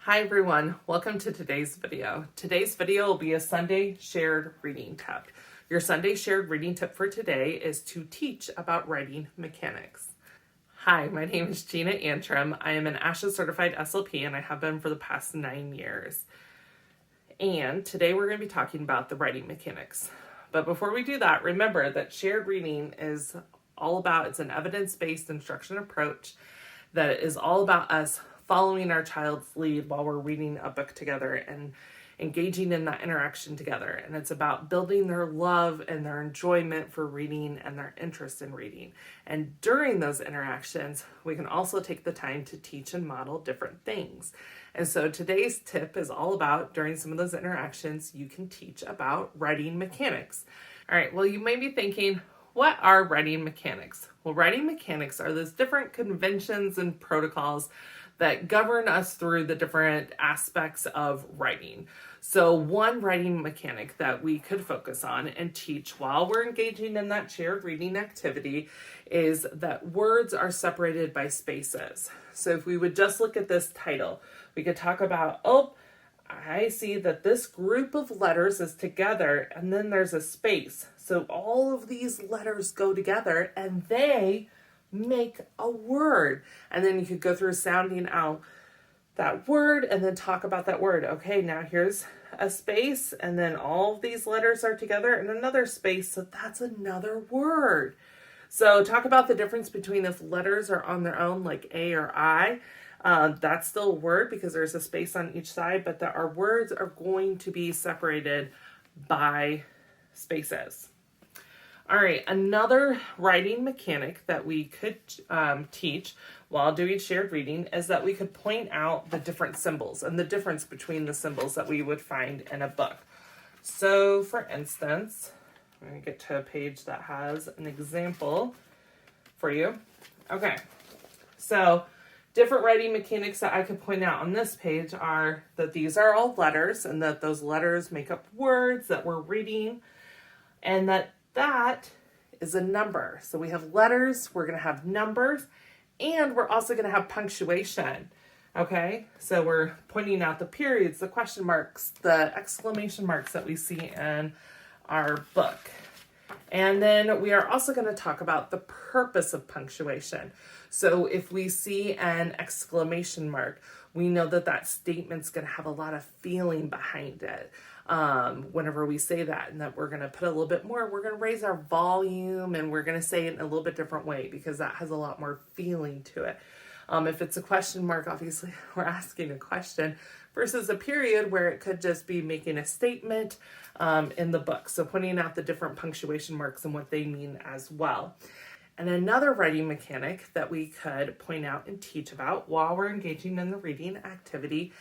Hi everyone, welcome to today's video. Today's video will be a Sunday shared reading tip. Your Sunday shared reading tip for today is to teach about writing mechanics. Hi, my name is Gina Antrim. I am an ASHA certified SLP and I have been for the past 9 years. And today we're going to be talking about the writing mechanics. But before we do that, remember that shared reading is all about, it's an evidence-based instruction approach that is all about us following our child's lead while we're reading a book together and engaging in that interaction together. And it's about building their love and their enjoyment for reading and their interest in reading. And during those interactions, we can also take the time to teach and model different things. And so today's tip is all about, during some of those interactions, you can teach about writing mechanics. All right, well, you may be thinking, what are writing mechanics? Well, writing mechanics are those different conventions and protocols that govern us through the different aspects of writing. So one writing mechanic that we could focus on and teach while we're engaging in that shared reading activity is that words are separated by spaces. So if we would just look at this title, we could talk about, I see that this group of letters is together and then there's a space. So all of these letters go together and they make a word. And then you could go through sounding out that word and then talk about that word. Okay, now here's a space and then all of these letters are together in another space. So that's another word. So talk about the difference between if letters are on their own, like A or I. That's still a word because there's a space on each side, but our words are going to be separated by spaces. All right, another writing mechanic that we could teach while doing shared reading is that we could point out the different symbols and the difference between the symbols that we would find in a book. So, for instance, I'm going to get to a page that has an example for you. Okay, so different writing mechanics that I could point out on this page are that these are all letters and that those letters make up words that we're reading, and that is a number. So we have letters, we're going to have numbers, and we're also going to have punctuation. Okay, so we're pointing out the periods, the question marks, the exclamation marks that we see in our book. And then we are also going to talk about the purpose of punctuation. So if we see an exclamation mark, we know that that statement's going to have a lot of feeling behind it. Whenever we say that, and that we're going to put a little bit more, we're going to raise our volume and we're going to say it in a little bit different way because that has a lot more feeling to it. If it's a question mark, obviously we're asking a question versus a period where it could just be making a statement in the book. So pointing out the different punctuation marks and what they mean as well. And another writing mechanic that we could point out and teach about while we're engaging in the reading activity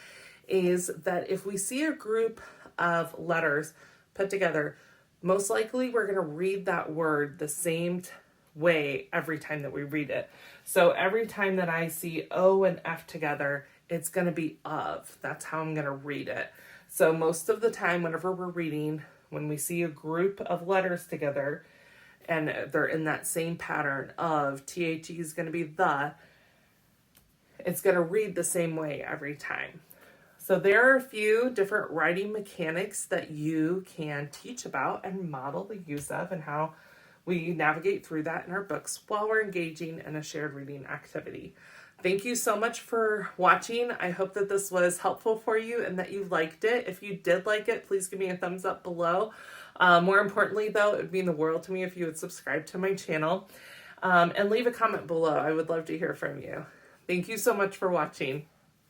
is that if we see a group of letters put together, most likely we're going to read that word the same way every time that we read it. So every time that I see O and F together, it's going to be of. That's how I'm going to read it. So most of the time, whenever we're reading, when we see a group of letters together and they're in that same pattern of THE is going to be the, it's going to read the same way every time. So there are a few different writing mechanics that you can teach about and model the use of and how we navigate through that in our books while we're engaging in a shared reading activity. Thank you so much for watching. I hope that this was helpful for you and that you liked it. If you did like it, please give me a thumbs up below. More importantly, though, it would mean the world to me if you would subscribe to my channel and leave a comment below. I would love to hear from you. Thank you so much for watching.